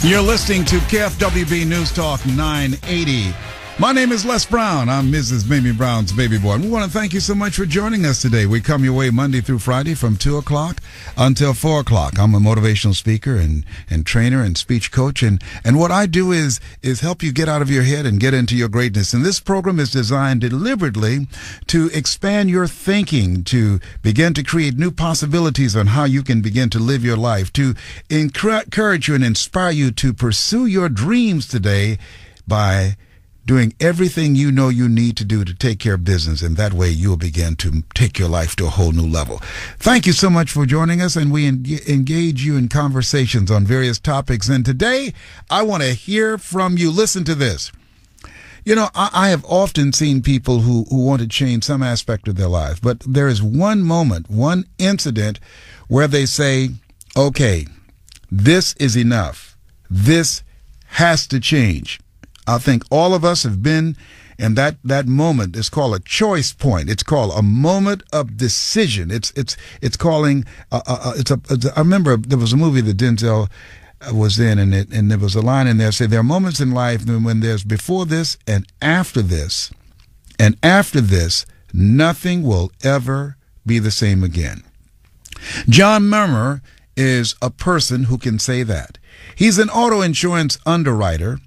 You're listening to KFWB News Talk 980. My name is Les Brown. I'm Mrs. Mimi Brown's baby boy. We want to thank you so much for joining us today. We come your way Monday through Friday from 2 o'clock until 4 o'clock. I'm a motivational speaker and trainer and speech coach. And what I do is help you get out of your head and get into your greatness. And this program is designed deliberately to expand your thinking, to begin to create new possibilities on how you can begin to live your life, to encourage you and inspire you to pursue your dreams today by doing everything you know you need to do to take care of business, and that way you'll begin to take your life to a whole new level. Thank you so much for joining us, and we engage you in conversations on various topics. And today, I want to hear from you. Listen to this. You know, I have often seen people who want to change some aspect of their life, but there is one moment, one incident where they say, okay, this is enough. This has to change. I think all of us have been in that moment. It's called a choice point. It's called a moment of decision. It's calling. I remember there was a movie that Denzel was in, and there was a line in there say there are moments in life when there's before this and after this, nothing will ever be the same again. John Murmer is a person who can say that. He's an auto insurance underwriter.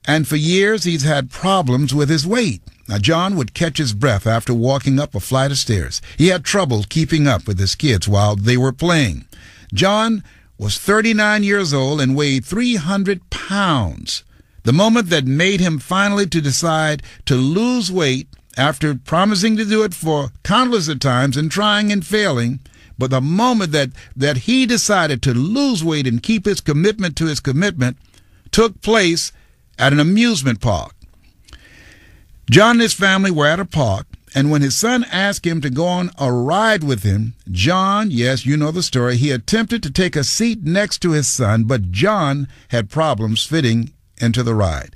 And for years, he's had problems with his weight. Now, John would catch his breath after walking up a flight of stairs. He had trouble keeping up with his kids while they were playing. John was 39 years old and weighed 300 pounds. The moment that made him finally to decide to lose weight after promising to do it for countless of times and trying and failing, but the moment that he decided to lose weight and keep his commitment to his commitment took place at an amusement park. John and his family were at a park, and when his son asked him to go on a ride with him, John, yes, you know the story, he attempted to take a seat next to his son, but John had problems fitting into the ride.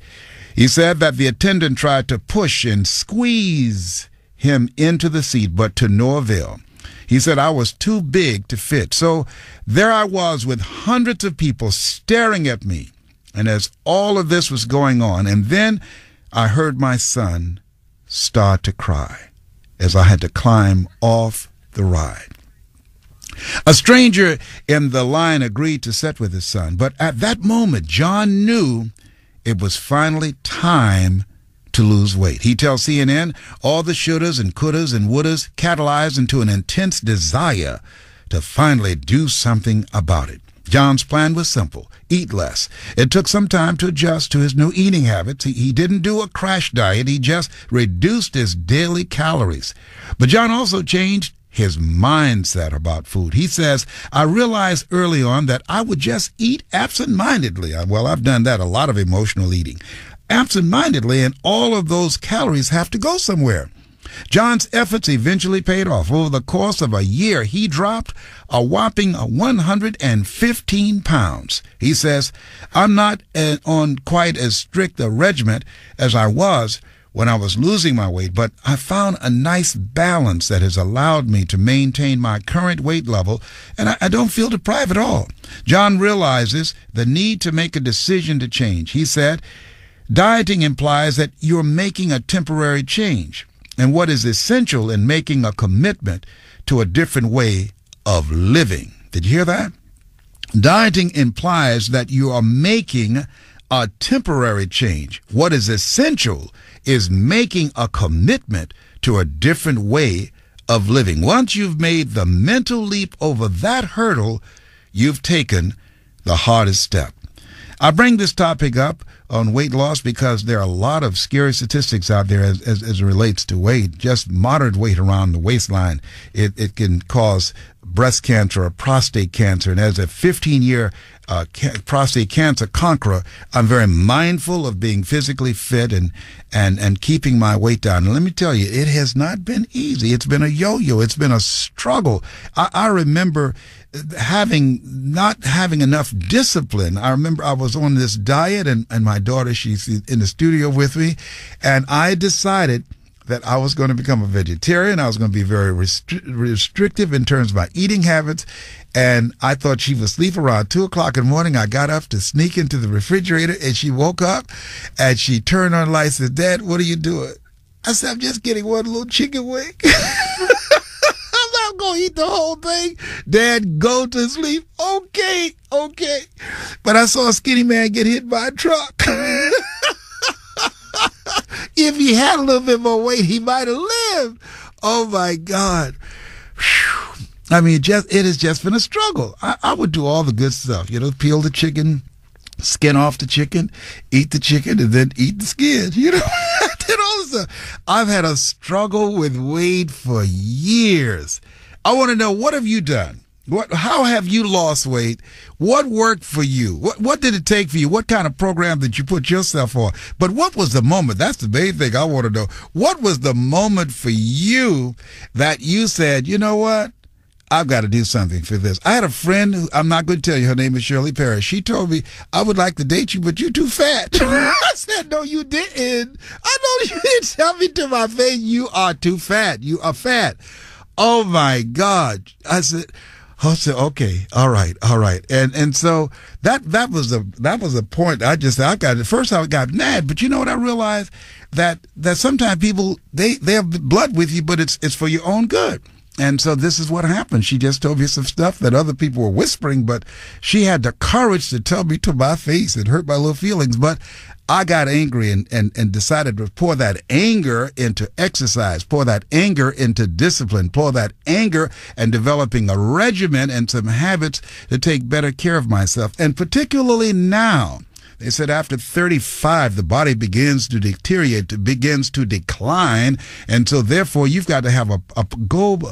He said that the attendant tried to push and squeeze him into the seat, but to no avail. He said, I was too big to fit. So there I was with hundreds of people staring at me. And as all of this was going on, and then I heard my son start to cry as I had to climb off the ride. A stranger in the line agreed to sit with his son, but at that moment, John knew it was finally time to lose weight. He tells CNN all the shouldas and couldas and wouldas catalyzed into an intense desire to finally do something about it. John's plan was simple: eat less. It took some time to adjust to his new eating habits. He didn't do a crash diet. He just reduced his daily calories. But John also changed his mindset about food. He says, I realized early on that I would just eat absent-mindedly. Well, I've done that, a lot of emotional eating. Absent-mindedly, and all of those calories have to go somewhere. John's efforts eventually paid off. Over the course of a year, he dropped a whopping 115 pounds. He says, I'm not on quite as strict a regimen as I was when I was losing my weight, but I found a nice balance that has allowed me to maintain my current weight level, and I don't feel deprived at all. John realizes the need to make a decision to change. He said, dieting implies that you're making a temporary change, and what is essential in making a commitment to a different way of living. Did you hear that? Dieting implies that you are making a temporary change. What is essential is making a commitment to a different way of living. Once you've made the mental leap over that hurdle, you've taken the hardest step. I bring this topic up on weight loss because there are a lot of scary statistics out there as it relates to weight. Just moderate weight around the waistline, it can cause breast cancer or prostate cancer. And as a 15-year prostate cancer conqueror, I'm very mindful of being physically fit and keeping my weight down. And let me tell you, it has not been easy. It's been a yo-yo. It's been a struggle. I remember not having enough discipline. I remember I was on this diet, and my daughter, she's in the studio with me, and I decided that I was going to become a vegetarian. I was going to be very restrictive in terms of my eating habits. And I thought she would sleep around 2 o'clock in the morning. I got up to sneak into the refrigerator, and she woke up and she turned on the lights and said, "Dad, what are you doing?" I said, "I'm just getting one little chicken wing." I'm not going to eat the whole thing. "Dad, go to sleep." Okay. But I saw a skinny man get hit by a truck. If he had a little bit more weight, he might have lived. Oh, my God. Whew. I mean, it has just been a struggle. I would do all the good stuff, peel the chicken, skin off the chicken, eat the chicken, and then eat the skin. I did all this stuff. I've had a struggle with weight for years. I want to know, what have you done? How have you lost weight? What worked for you? What did it take for you? What kind of program did you put yourself on? But what was the moment? That's the main thing I want to know. What was the moment for you that you said, "You know what? I've got to do something for this"? I had a friend who, I'm not going to tell you, her name is Shirley Parrish. She told me, "I would like to date you, but you're too fat." I said, "No, you didn't. I know you didn't tell me to my face, you are too fat. You are fat." Oh, my God. I said, okay, all right. And so that was the point. First I got mad, but you know what I realized? That sometimes people, they have blood with you, but it's for your own good. And so this is what happened. She just told me some stuff that other people were whispering, but she had the courage to tell me to my face. It hurt my little feelings, but I got angry and decided to pour that anger into exercise, pour that anger into discipline, pour that anger and developing a regimen and some habits to take better care of myself. And particularly now, they said after 35, the body begins to deteriorate, begins to decline. And so therefore, you've got to have a goal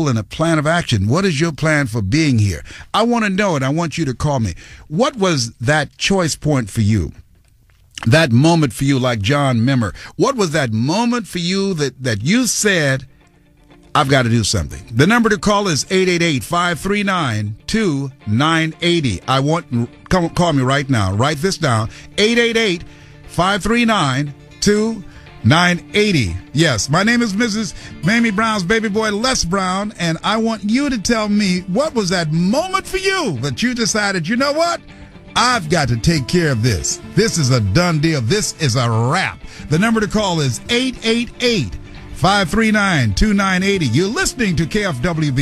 and a plan of action. What is your plan for being here? I want to know it. I want you to call me. What was that choice point for you? That moment for you, like John Memmer. What was that moment for you that you said, "I've got to do something"? The number to call is 888-539-2980. Call me right now. Write this down. 888-539-2980. Yes, my name is Mrs. Mamie Brown's baby boy, Les Brown, and I want you to tell me, what was that moment for you that you decided, you know what? I've got to take care of this. This is a done deal. This is a wrap. The number to call is 888-539-2980. You're listening to KFWB.